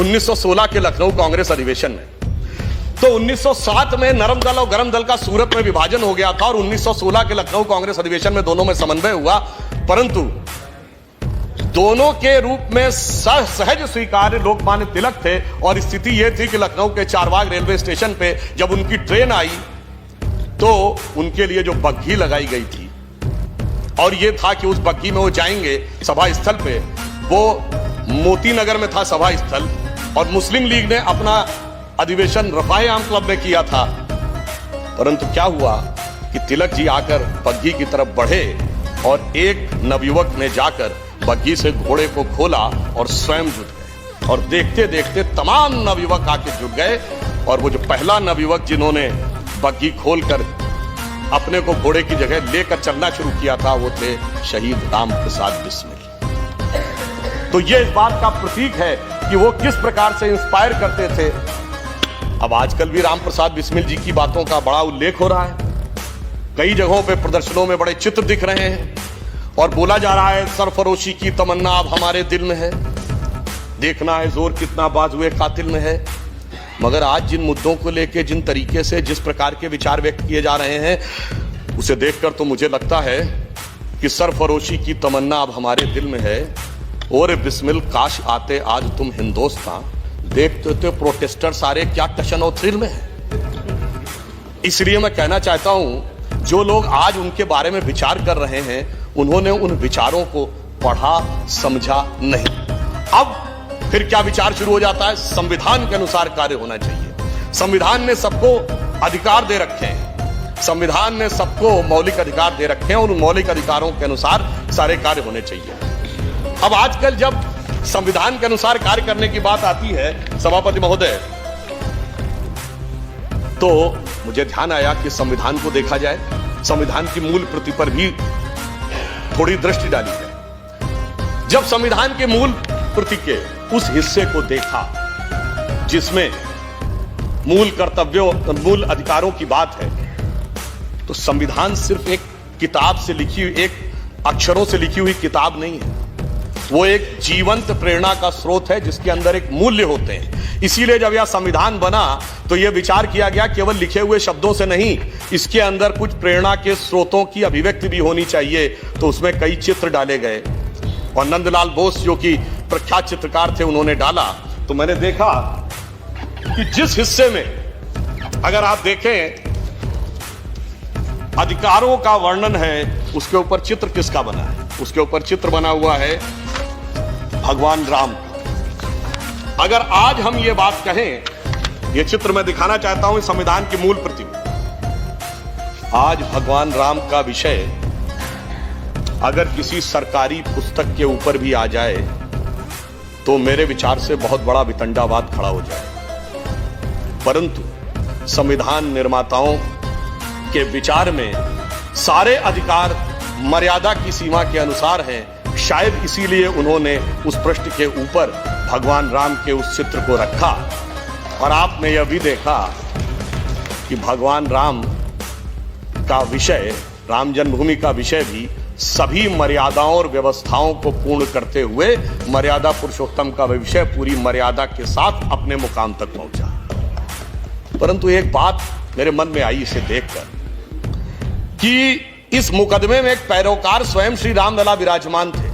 1916 के लखनऊ कांग्रेस अधिवेशन में। तो 1907 में नरम दल और गरम दल का सूरत में विभाजन हो गया था और 1916 के लखनऊ कांग्रेस अधिवेशन में दोनों में समन्वय हुआ, परंतु दोनों के रूप में सहज स्वीकार्य लोकमान्य तिलक थे। और स्थिति यह थी कि लखनऊ के चारबाग रेलवे स्टेशन पे जब उनकी ट्रेन आई तो उनके लिए जो बग्घी लगाई गई थी और यह था कि उस बग्घी में वो जाएंगे सभा स्थल पे, वो मोती नगर में था सभा स्थल, और मुस्लिम लीग ने अपना अधिवेशन रफाए आम क्लब में किया था। परंतु क्या हुआ कि तिलक जी आकर बग्घी की तरफ बढ़े और एक नवयुवक ने जाकर बग्घी से घोड़े को खोला और स्वयं जुट गए, और देखते देखते तमाम नवयुवक आके जुट गए। और वो जो पहला नवयुवक जिन्होंने बग्घी खोलकर अपने को घोड़े की जगह लेकर चलना शुरू किया था वो थे शहीद राम प्रसाद बिस्मिल। तो ये इस बात का प्रतीक है कि वो किस प्रकार से इंस्पायर करते थे। अब आजकल भी राम प्रसाद बिस्मिल जी की बातों का बड़ा उल्लेख हो रहा है, कई जगहों पे प्रदर्शनों में बड़े चित्र दिख रहे हैं और बोला जा रहा है सरफरोशी की तमन्ना अब हमारे दिल में है, देखना है जोर कितना बाजुए कातिल में है। मगर आज जिन मुद्दों को लेकर जिन तरीके से जिस प्रकार के विचार व्यक्त किए जा रहे हैं उसे देखकर तो मुझे लगता है कि सरफरोशी की तमन्ना अब हमारे दिल में है, और बिस्मिल काश आते आज तुम हिंदुस्तान, देखते थे प्रोटेस्टर सारे क्या टशन और थ्रिल में है। इसलिए मैं कहना चाहता हूं जो लोग आज उनके बारे में विचार कर रहे हैं उन्होंने उन विचारों को पढ़ा समझा नहीं। अब फिर क्या विचार शुरू हो जाता है, संविधान के अनुसार कार्य होना चाहिए, संविधान ने सबको अधिकार दे रखे हैं, संविधान ने सबको मौलिक अधिकार दे रखे हैं और उन मौलिक अधिकारों के अनुसार सारे कार्य होने चाहिए। अब आजकल जब संविधान के अनुसार कार्य करने की बात आती है सभापति महोदय, तो मुझे ध्यान आया कि संविधान को देखा जाए, संविधान की मूल प्रति पर भी थोड़ी दृष्टि डाली जाए। जब संविधान के मूल प्रति के उस हिस्से को देखा जिसमें मूल कर्तव्यों मूल अधिकारों की बात है, तो संविधान सिर्फ एक किताब से लिखी हुई, एक अक्षरों से लिखी हुई किताब नहीं है, वो एक जीवंत प्रेरणा का स्रोत है जिसके अंदर एक मूल्य होते हैं। इसीलिए जब यह संविधान बना तो यह विचार किया गया केवल लिखे हुए शब्दों से नहीं, इसके अंदर कुछ प्रेरणा के स्रोतों की अभिव्यक्ति भी होनी चाहिए। तो उसमें कई चित्र डाले गए और नंदलाल बोस जो कि प्रख्यात चित्रकार थे उन्होंने डाला। तो मैंने देखा कि जिस हिस्से में अगर आप देखें अधिकारों का वर्णन है उसके ऊपर चित्र किसका बना है, उसके ऊपर चित्र बना हुआ है भगवान राम का। अगर आज हम ये बात कहें, ये चित्र मैं दिखाना चाहता हूं संविधान की मूल प्रति में, आज भगवान राम का विषय अगर किसी सरकारी पुस्तक के ऊपर भी आ जाए तो मेरे विचार से बहुत बड़ा वितंडावाद खड़ा हो जाए। परंतु संविधान निर्माताओं के विचार में सारे अधिकार मर्यादा की सीमा के अनुसार हैं, शायद इसीलिए उन्होंने उस पृष्ठ के ऊपर भगवान राम के उस चित्र को रखा। और आपने यह भी देखा कि भगवान राम का विषय, राम जन्मभूमि का विषय भी सभी मर्यादाओं और व्यवस्थाओं को पूर्ण करते हुए मर्यादा पुरुषोत्तम का विषय पूरी मर्यादा के साथ अपने मुकाम तक पहुंचा। परंतु एक बात मेरे मन में आई इसे देखकर कि इस मुकदमे में एक पैरोकार स्वयं श्री रामलला विराजमान थे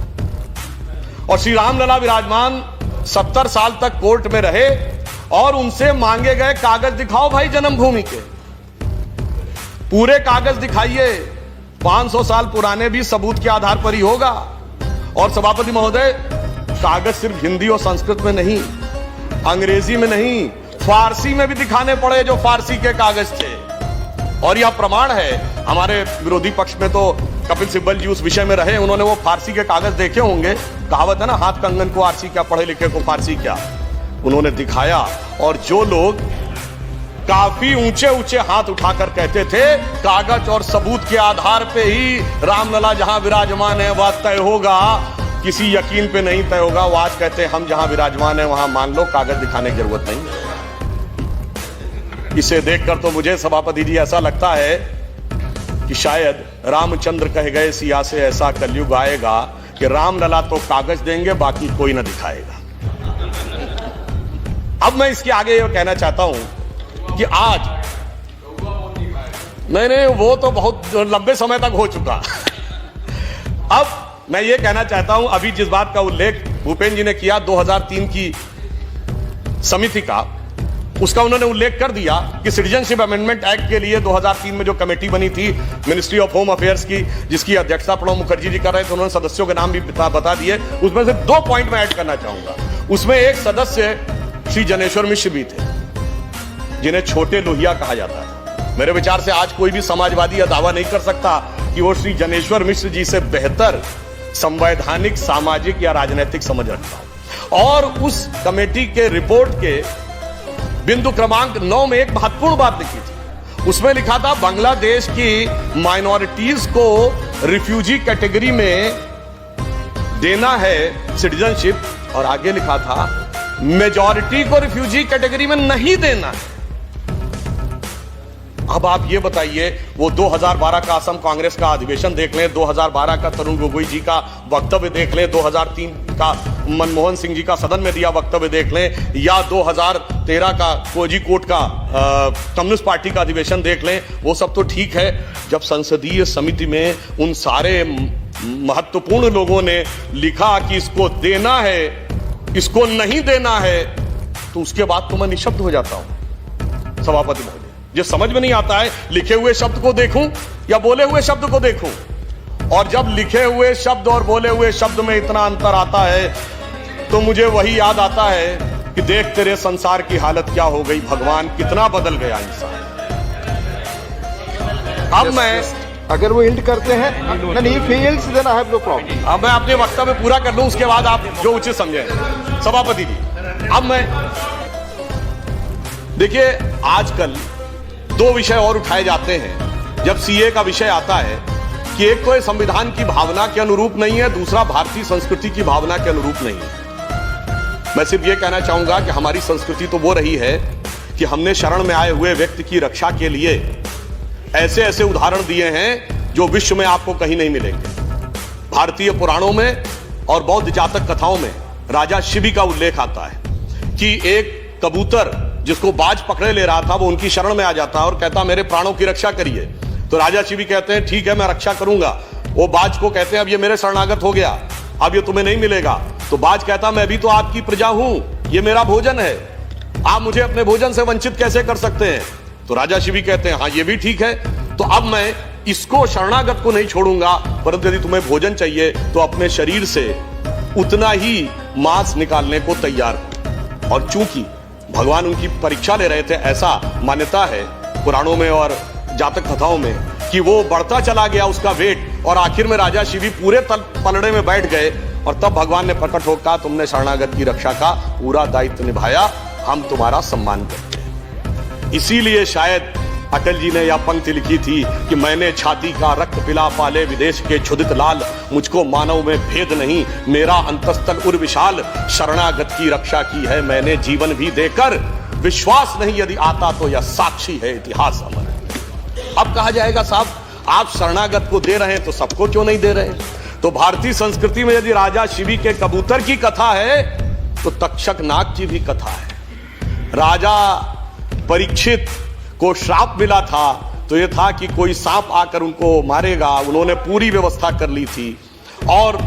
और श्री रामलला विराजमान 70 साल तक कोर्ट में रहे और उनसे मांगे गए कागज दिखाओ भाई जन्मभूमि के, पूरे कागज दिखाइए, 500 साल पुराने भी सबूत के आधार पर ही होगा। और सभापति महोदय कागज सिर्फ हिंदी और संस्कृत में नहीं, अंग्रेजी में नहीं, फारसी में भी दिखाने पड़े जो फारसी के कागज थे। और यह प्रमाण है, हमारे विरोधी पक्ष में तो कपिल सिब्बल जी उस विषय में रहे, उन्होंने वो फारसी के कागज देखे होंगे, कहावत है ना हाथ कंगन को आरसी क्या, पढ़े लिखे को फारसी क्या, उन्होंने दिखाया। और जो लोग काफी ऊंचे ऊंचे हाथ उठाकर कहते थे कागज और सबूत के आधार पे ही रामलला जहां विराजमान है वह तय होगा, किसी यकीन पे नहीं तय होगा, वो आज कहते हैं हम जहां विराजमान है वहां मान लो, कागज दिखाने की जरूरत नहीं। इसे देखकर तो मुझे सभापति जी ऐसा लगता है कि शायद रामचंद्र कह गए सिया से ऐसा कलयुग आएगा कि रामलला तो कागज देंगे बाकी कोई ना दिखाएगा। अब मैं इसके आगे ये कहना चाहता हूं कि आज नहीं, वो तो बहुत लंबे समय तक हो चुका। अब मैं ये कहना चाहता हूं, अभी जिस बात का उल्लेख भूपेंद्र जी ने किया 2003 की समिति का, उसका उन्होंने उल्लेख कर दिया कि सिटीजनशिप अमेंडमेंट एक्ट के लिए 2003 में जो कमेटी बनी थी मिनिस्ट्री ऑफ होम अफेयर्स की, जिसकी अध्यक्षता प्रणब मुखर्जी जी कर रहे थे, उन्होंने सदस्यों के नाम भी बता दिए। उसमें से 2 पॉइंट मैं ऐड करना चाहूंगा। उसमें एक सदस्य श्री जनेश्वर मिश्र भी थे, जिन्हें छोटे लोहिया कहा जाता है। मेरे विचार से आज कोई भी समाजवादी यह दावा नहीं कर सकता कि वो श्री जनेश्वर मिश्र जी से बेहतर संवैधानिक, सामाजिक या राजनीतिक समझ रखता हूं। और उस कमेटी के रिपोर्ट के बिंदु क्रमांक 9 में एक महत्वपूर्ण बात लिखी थी। उसमें लिखा था बांग्लादेश की माइनॉरिटीज को रिफ्यूजी कैटेगरी में देना है सिटीजनशिप, और आगे लिखा था मेजॉरिटी को रिफ्यूजी कैटेगरी में नहीं देना है। अब आप ये बताइए, वो 2012 का असम कांग्रेस का अधिवेशन देख लें, 2012 का तरुण गोगोई जी का वक्तव्य देख लें, 2003 का मनमोहन सिंह जी का सदन में दिया वक्तव्य देख लें, या 2013 का कोझिकोड का कम्युनिस्ट पार्टी का अधिवेशन देख लें, वो सब तो ठीक है। जब संसदीय समिति में उन सारे महत्वपूर्ण लोगों ने लिखा कि इसको देना है, इसको नहीं देना है, तो उसके बाद तो मैं निशब्द हो जाता हूं सभापति महोदय। जो समझ में नहीं आता है, लिखे हुए शब्द को देखूं या बोले हुए शब्द को देखूं, और जब लिखे हुए शब्द और बोले हुए शब्द में इतना अंतर आता है तो मुझे वही याद आता है कि देख तेरे संसार की हालत क्या हो गई, भगवान कितना बदल गया इंसान। अब मैं अगर वो इंड करते हैं अब मैं अपने वक्तव्य पूरा कर लूं, उसके बाद आप जो उचित समझे सभापति जी। अब मैं देखिए, आजकल 2 विषय और उठाए जाते हैं जब सीए का विषय आता है कि एक तो ये संविधान की भावना के अनुरूप नहीं है, दूसरा भारतीय संस्कृति की भावना के अनुरूप नहीं है। मैं सिर्फ ये कहना चाहूंगा कि हमारी संस्कृति तो वो रही है कि हमने शरण में आए हुए व्यक्ति की रक्षा के लिए ऐसे ऐसे उदाहरण दिए हैं जो विश्व में आपको कहीं नहीं मिलेंगे। भारतीय पुराणों में और बौद्ध जातक कथाओं में राजा शिबी का उल्लेख आता है कि एक कबूतर जिसको बाज पकड़े ले रहा था, वो उनकी शरण में आ जाता है और कहता मेरे प्राणों की रक्षा करिए। तो राजा शिबी कहते हैं ठीक है, मैं रक्षा करूंगा। वो बाज को कहते हैं अब ये मेरे शरणागत हो गया, अब ये तुम्हें नहीं मिलेगा। तो बाज कहता मैं भी तो आपकी प्रजा हूं, ये मेरा भोजन है, आप मुझे अपने भोजन से वंचित कैसे कर सकते हैं। तो राजा शिबी कहते हैं हाँ ये भी ठीक है, तो अब मैं इसको शरणागत को नहीं छोड़ूंगा, परंतु यदि तुम्हें भोजन चाहिए तो अपने शरीर से उतना ही मांस निकालने को तैयार हो। और चूंकि भगवान उनकी परीक्षा ले रहे थे, ऐसा मान्यता है पुराणों में और जातक कथाओं में कि वो बढ़ता चला गया उसका वेट, और आखिर में राजा शिवी पूरे पलड़े में बैठ गए, और तब भगवान ने प्रकट होकर कहा तुमने शरणागत की रक्षा का पूरा दायित्व निभाया, हम तुम्हारा सम्मान करते हैं। इसीलिए शायद अटल जी ने यह पंक्ति लिखी थी कि मैंने छाती का रक्त पिला पाले विदेश के क्षुधित लाल, मुझको मानव में भेद नहीं, मेरा अंतस्तल उर विशाल, शरणागत की रक्षा की है मैंने जीवन भी देकर, विश्वास नहीं यदि आता तो यह साक्षी है इतिहास अमर। अब कहा जाएगा साहब आप शरणागत को दे रहे हैं तो सबको क्यों नहीं दे रहे। तो भारतीय संस्कृति में यदि राजा शिवी के कबूतर की कथा है तो तक्षक नाग की भी कथा है। राजा परीक्षित को श्राप मिला था तो यह था कि कोई सांप आकर उनको मारेगा, उन्होंने पूरी व्यवस्था कर ली थी, और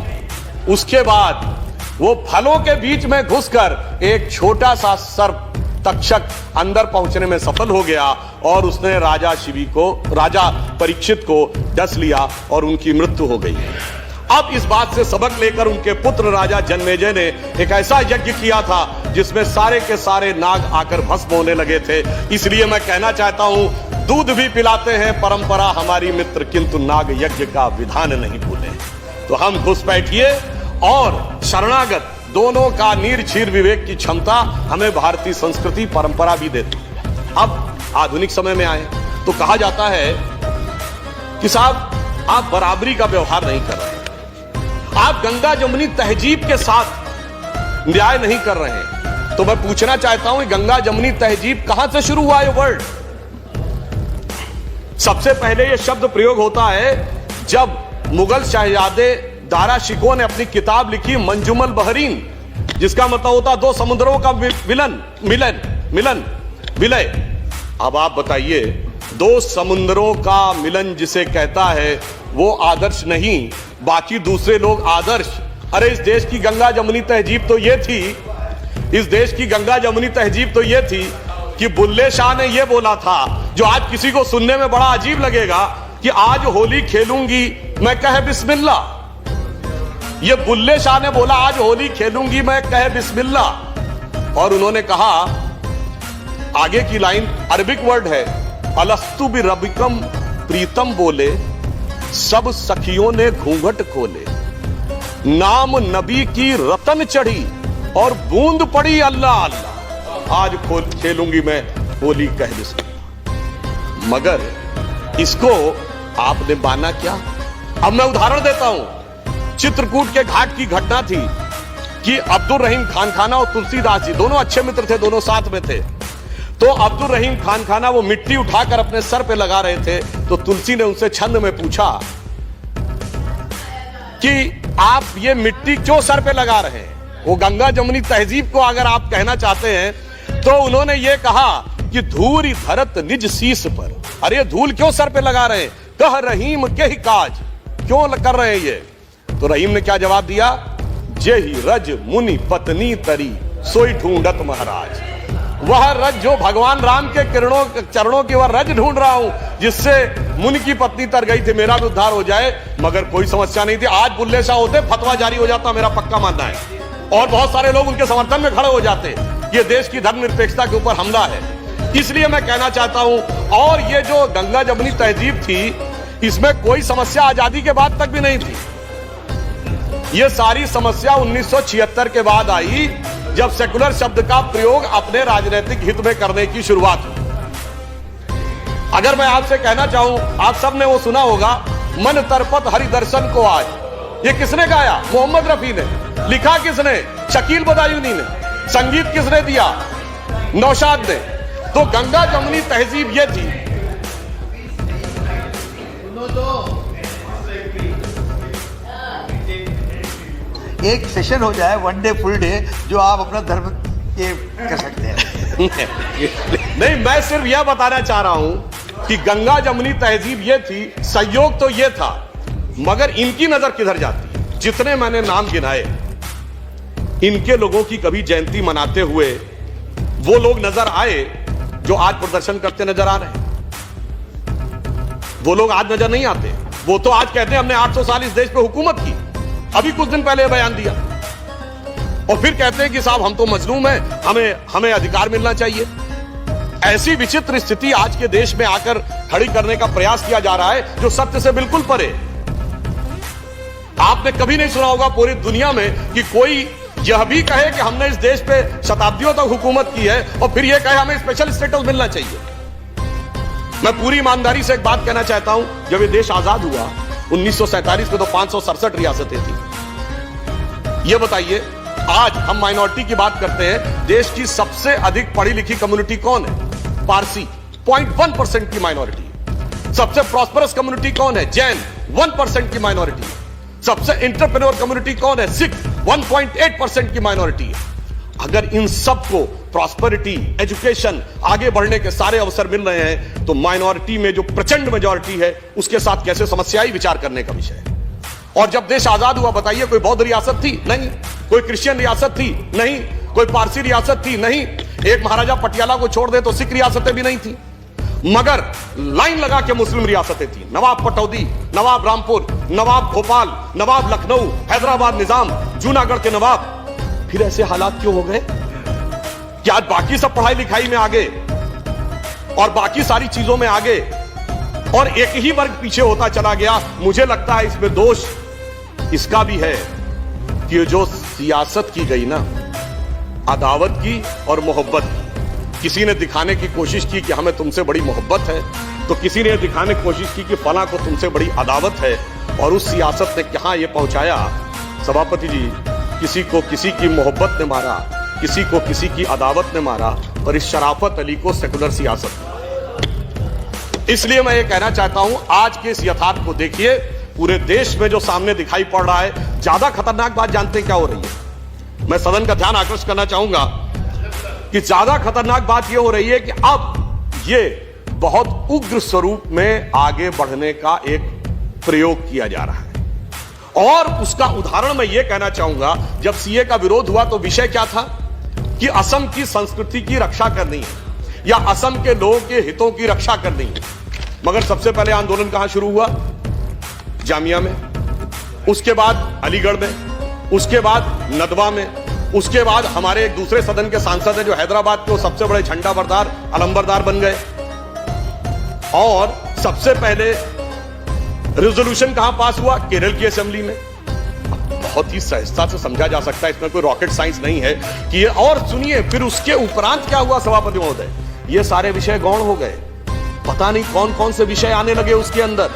उसके बाद वो फलों के बीच में घुसकर एक छोटा सा सर्प तक्षक अंदर पहुंचने में सफल हो गया, और उसने राजा परीक्षित को डस लिया और उनकी मृत्यु हो गई। अब इस बात से सबक लेकर उनके पुत्र राजा जन्मेजय ने एक ऐसा यज्ञ किया था जिसमें सारे के सारे नाग आकर भस्म होने लगे थे। इसलिए मैं कहना चाहता हूं दूध भी पिलाते हैं परंपरा हमारी मित्र, किंतु नाग यज्ञ का विधान नहीं भूले। तो हम घुसपैठिए और शरणागत दोनों का नीर छीर विवेक की क्षमता हमें भारतीय संस्कृति परंपरा भी देती। अब आधुनिक समय में आए तो कहा जाता है कि साहब आप बराबरी का व्यवहार नहीं कर रहे, आप गंगा जमुनी तहजीब के साथ न्याय नहीं कर रहे हैं। तो मैं पूछना चाहता हूं गंगा जमुनी तहजीब कहां से शुरू हुआ ये वर्ड। सबसे पहले यह शब्द प्रयोग होता है जब मुगल शहजादे दारा शिकोह ने अपनी किताब लिखी मंजुमल बहरीन, जिसका मतलब होता दो समुद्रों का विलय। अब आप बताइए, दो समुद्रों का मिलन जिसे कहता है वो आदर्श नहीं, बाकी दूसरे लोग आदर्श। अरे इस देश की गंगा जमुनी तहजीब तो ये थी, इस देश की गंगा जमुनी तहजीब तो ये थी कि बुल्ले शाह ने ये बोला था, जो आज किसी को सुनने में बड़ा अजीब लगेगा, कि आज होली खेलूंगी मैं कहे बिस्मिल्लाह। ये बुल्ले शाह ने बोला आज होली खेलूंगी मैं कहे बिस्मिल्लाह। और उन्होंने कहा, आगे की लाइन अरबिक वर्ड है, अलस्तु बि रबिकम प्रीतम बोले, सब सखियों ने घूंघट खोले, नाम नबी की रतन चढ़ी और बूंद पड़ी अल्लाह अल्लाह, आज खेलूंगी मैं होली कह बिस्मिल्लाह। मगर इसको आपने माना क्या? अब मैं उदाहरण देता हूं। चित्रकूट के घाट की घटना थी कि अब्दुल रहीम खान खाना और तुलसीदास जी दोनों अच्छे मित्र थे, दोनों साथ में थे। तो अब्दुल रहीम खान खाना वो मिट्टी उठाकर अपने सर पे लगा रहे थे, तो तुलसी ने उनसे छंद में पूछा कि आप ये मिट्टी क्यों सर पे लगा रहे हैं? वो गंगा जमुनी तहजीब को अगर आप कहना चाहते हैं तो उन्होंने ये कहा कि धूरी धरत निज शीस पर। अरे धूल क्यों सर पे लगा रहे हैं? कह रहीम के ही काज, क्यों कर रहे हैं ये? तो रहीम ने क्या जवाब दिया? जेही रज मुनि पत्नी तरी सोई ढूंढत महाराज। वह रज जो भगवान राम के चरणों की वह रज ढूंढ रहा हूं, जिससे मुनि की पत्नी तर गई थी, मेरा भी उद्धार हो जाए। मगर कोई समस्या नहीं थी। आज बुल्ले शाह होते फतवा जारी हो जाता, मेरा पक्का मानना है, और बहुत सारे लोग उनके समर्थन में खड़े हो जाते। ये देश की धर्मनिरपेक्षता के ऊपर हमला है। इसलिए मैं कहना चाहता हूं, और ये जो गंगा जमुनी तहजीब थी, इसमें कोई समस्या आजादी के बाद तक भी नहीं थी। ये सारी समस्या 1976 के बाद आई, जब सेकुलर शब्द का प्रयोग अपने राजनीतिक हित में करने की शुरुआत हुई। अगर मैं आपसे कहना चाहूं, आप सब ने वो सुना होगा, मन तरपत हरि दर्शन को आज। ये किसने गाया? मोहम्मद रफी ने। लिखा किसने? शकील बदायूनी ने। संगीत किसने दिया? नौशाद ने। तो गंगा जमुनी तहजीब ये थी। एक सेशन हो जाए, वन डे फुल डे, जो आप अपना धर्म ये कर सकते हैं। नहीं, मैं सिर्फ यह बताना चाह रहा हूं कि गंगा जमुनी तहजीब ये थी, संयोग तो ये था, मगर इनकी नजर किधर जाती है? जितने मैंने नाम गिनाए, इनके लोगों की कभी जयंती मनाते हुए वो लोग नजर आए जो आज प्रदर्शन करते नजर आ रहे हैं? वो लोग आज नजर नहीं आते। वो तो आज कहते हैं हमने 800 साल इस देश पे हुकूमत की। अभी कुछ दिन पहले बयान दिया, और फिर कहते हैं कि साहब हम तो मजलूम हैं, हमें अधिकार मिलना चाहिए। ऐसी विचित्र स्थिति आज के देश में आकर खड़ी करने का प्रयास किया जा रहा है जो सत्य से बिल्कुल परे। आपने कभी नहीं सुना होगा पूरी दुनिया में कि कोई यह भी कहे कि हमने इस देश पे शताब्दियों तक हुकूमत की है और फिर यह कहे हमें स्पेशल स्टेटस मिलना चाहिए। मैं पूरी ईमानदारी से एक बात कहना चाहता हूं, जब ये देश आजाद हुआ 1947 में, तो 567 रियासतें थी। ये बताइए, आज हम माइनॉरिटी की बात करते हैं, देश की सबसे अधिक पढ़ी लिखी कम्युनिटी कौन है? पारसी, 0.1% की माइनॉरिटी। सबसे प्रॉस्परस कम्युनिटी कौन है? जैन, 1% की माइनॉरिटी। सबसे एंटरप्रेन्योर कम्युनिटी कौन है? सिख, 1.8% की माइनॉरिटी है। अगर इन सबको प्रॉस्पेरिटी, एजुकेशन, आगे बढ़ने के सारे अवसर मिल रहे हैं, तो माइनॉरिटी में जो प्रचंड मेजॉरिटी है उसके साथ कैसे समस्या ही विचार करने का विषय है। और जब देश आजाद हुआ, बताइए, कोई बौद्ध रियासत थी? नहीं। कोई क्रिश्चियन रियासत थी? नहीं। कोई पारसी रियासत थी? नहीं। एक महाराजा पटियाला को छोड़ दे तो सिख रियासतें भी नहीं थी। मगर लाइन लगा के मुस्लिम रियासतें थी। नवाब पटौदी, नवाब रामपुर, नवाब भोपाल, नवाब लखनऊ, हैदराबाद निजाम, जूनागढ़ के नवाब। फिर ऐसे हालात क्यों हो गए कि आज बाकी सब पढ़ाई लिखाई में आगे और बाकी सारी चीजों में आगे, और एक ही वर्ग पीछे होता चला गया? मुझे लगता है इसमें दोष इसका भी है कि जो सियासत की गई ना, अदावत की और मोहब्बत की। किसी ने दिखाने की कोशिश की कि हमें तुमसे बड़ी मोहब्बत है, तो किसी ने दिखाने की कोशिश की कि फला को तुमसे बड़ी अदावत है, और उस सियासत ने कहां यह पहुंचाया सभापति जी? किसी को किसी की मोहब्बत ने मारा, किसी को किसी की अदावत ने मारा, और इस शराफत अली को सेकुलर सियासत। इसलिए मैं ये कहना चाहता हूं, आज के इस यथार्थ को देखिए, पूरे देश में जो सामने दिखाई पड़ रहा है। ज्यादा खतरनाक बात जानते हैं क्या हो रही है? मैं सदन का ध्यान आकर्षित करना चाहूंगा कि ज्यादा खतरनाक बात यह हो रही है कि अब ये बहुत उग्र स्वरूप में आगे बढ़ने का एक प्रयोग किया जा रहा है। और उसका उदाहरण मैं ये कहना चाहूंगा, जब सीए का विरोध हुआ तो विषय क्या था कि असम की संस्कृति की रक्षा करनी है या असम के लोगों के हितों की रक्षा करनी है। मगर सबसे पहले आंदोलन कहां शुरू हुआ? जामिया में, उसके बाद अलीगढ़ में, उसके बाद नदवा में, उसके बाद हमारे एक दूसरे सदन के सांसद हैं जो हैदराबाद के वो सबसे बड़े झंडा बरदार अलंबरदार बन गए। और सबसे पहले रेजोल्यूशन कहां पास हुआ? केरल की असेंबली में। बहुत ही सहजता से समझा जा सकता है, इसमें कोई रॉकेट साइंस नहीं है कि ये। और सुनिए, फिर उसके उपरांत क्या हुआ सभापति महोदय? ये सारे विषय गौण हो गए। पता नहीं कौन कौन से विषय आने लगे उसके अंदर।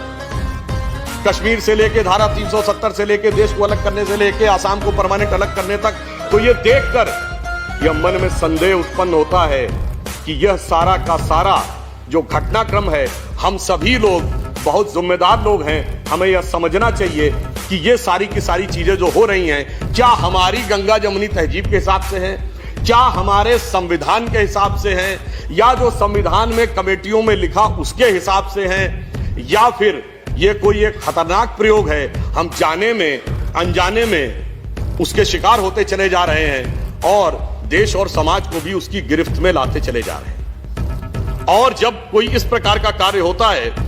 कश्मीर से लेके धारा 370 से लेके देश को अलग करने से लेके आसाम को परमानेंट अलग करने तक। तो ये देखकर यह मन में संदेह उत्पन्न होता है कि यह सारा का सारा जो घटनाक्रम है, हम सभी लोग बहुत जिम्मेदार लोग हैं, हमें यह समझना चाहिए कि ये सारी की सारी चीजें जो हो रही हैं, क्या हमारी गंगा जमुनी तहजीब के हिसाब से हैं, क्या हमारे संविधान के हिसाब से हैं, या जो संविधान में कमेटियों में लिखा उसके हिसाब से हैं, या फिर ये कोई एक खतरनाक प्रयोग है, हम जाने में अनजाने में उसके शिकार होते चले जा रहे हैं और देश और समाज को भी उसकी गिरफ्त में लाते चले जा रहे हैं। और जब कोई इस प्रकार का कार्य होता है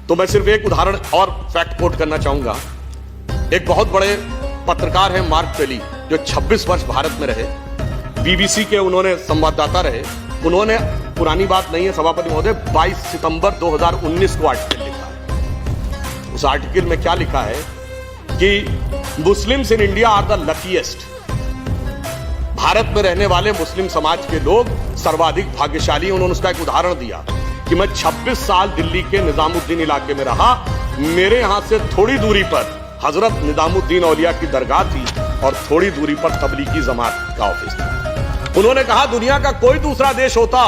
तो मैं सिर्फ एक उदाहरण और फैक्ट कोट करना चाहूंगा। एक बहुत बड़े पत्रकार हैं मार्क पेली, जो 26 वर्ष भारत में रहे, बीबीसी के उन्होंने संवाददाता रहे। उन्होंने, पुरानी बात नहीं है सभापति महोदय, 22 सितंबर 2019 को आर्टिकल लिखा है। उस आर्टिकल में क्या लिखा है कि Muslims in India are the luckiest. Bharat में रहने वाले मुस्लिम समाज के लोग सर्वाधिक भाग्यशाली। उन्होंने उसका एक उदाहरण दिया कि मैं 26 साल दिल्ली के निजामुद्दीन इलाके में रहा, मेरे यहां से थोड़ी दूरी पर हजरत निजामुद्दीन औलिया की दरगाह थी और थोड़ी दूरी पर तबलीगी जमात का ऑफिस था। उन्होंने कहा दुनिया का कोई दूसरा देश होता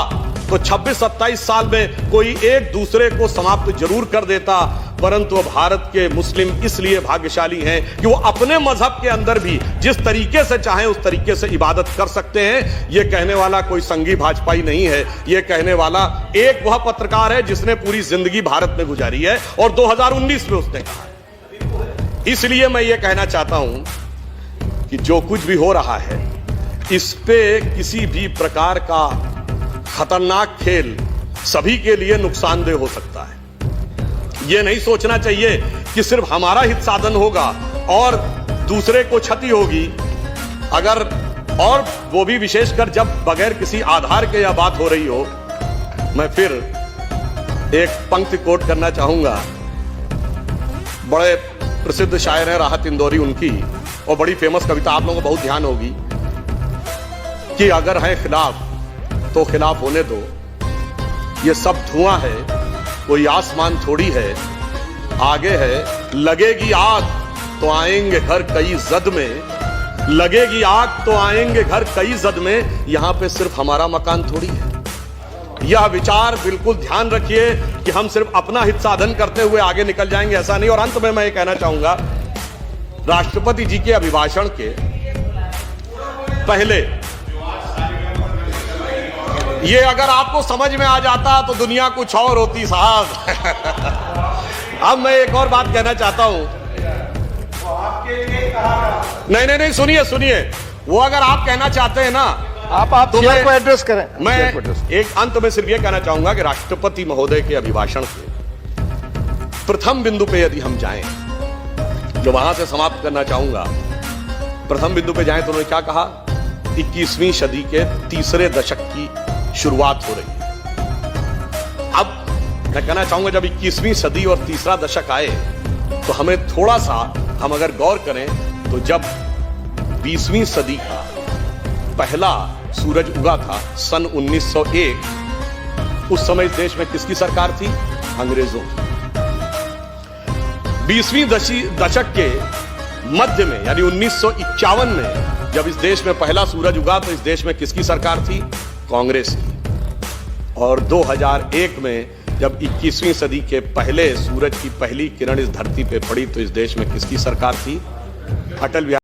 तो 26-27 साल में कोई एक दूसरे को समाप्त जरूर कर देता, परंतु भारत के मुस्लिम इसलिए भाग्यशाली हैं कि वो अपने मजहब के अंदर भी जिस तरीके से चाहें उस तरीके से इबादत कर सकते हैं। ये कहने वाला कोई संघी भाजपाई नहीं है, ये कहने वाला एक वह पत्रकार है जिसने पूरी जिंदगी भारत में गुजारी है और 2019 में उसने कहा है। इसलिए मैं ये कहना चाहता हूं कि जो कुछ भी हो रहा है, इस पे किसी भी प्रकार का खतरनाक खेल सभी के लिए नुकसानदेह हो सकता है। यह नहीं सोचना चाहिए कि सिर्फ हमारा हित साधन होगा और दूसरे को क्षति होगी। अगर, और वो भी विशेषकर जब बगैर किसी आधार के यह बात हो रही हो। मैं फिर एक पंक्ति कोट करना चाहूंगा। बड़े प्रसिद्ध शायर हैं राहत इंदौरी, उनकी और बड़ी फेमस कविता, आप लोगों को बहुत ध्यान होगी कि अगर है खिलाफ तो खिलाफ होने दो, ये सब धुआं है, कोई आसमान थोड़ी है, आगे है लगेगी आग तो आएंगे घर कई जद में, लगेगी आग तो आएंगे घर कई जद में, यहां पे सिर्फ हमारा मकान थोड़ी है। यह विचार बिल्कुल ध्यान रखिए कि हम सिर्फ अपना हित साधन करते हुए आगे निकल जाएंगे, ऐसा नहीं। और अंत में मैं ये कहना चाहूंगा, राष्ट्रपति जी के अभिभाषण के पहले ये अगर आपको समझ में आ जाता तो दुनिया कुछ और होती साहब। अब मैं एक और बात कहना चाहता हूं। नहीं, सुनिए, वो अगर आप कहना चाहते हैं ना, आप तो चेयर को एड्रेस करें। मैं एक अंत में सिर्फ ये कहना चाहूंगा कि राष्ट्रपति महोदय के अभिभाषण के प्रथम बिंदु पे यदि हम जाएं, जो वहां से समाप्त करना चाहूंगा, प्रथम बिंदु पे जाएं तो उन्होंने क्या कहा? 21वीं सदी के तीसरे दशक की शुरुआत हो रही है। अब मैं कहना चाहूंगा, जब 21वीं सदी और तीसरा दशक आए तो हमें थोड़ा सा, हम अगर गौर करें तो जब 20वीं सदी का पहला सूरज उगा था सन 1901, उस समय इस देश में किसकी सरकार थी? अंग्रेजों की। 20वीं दशक के मध्य में यानी 1951 में जब इस देश में पहला सूरज उगा तो इस देश में किसकी सरकार थी? कांग्रेस की। और 2001 में जब 21वीं सदी के पहले सूरज की पहली किरण इस धरती पे पड़ी तो इस देश में किसकी सरकार थी? अटल बिहारी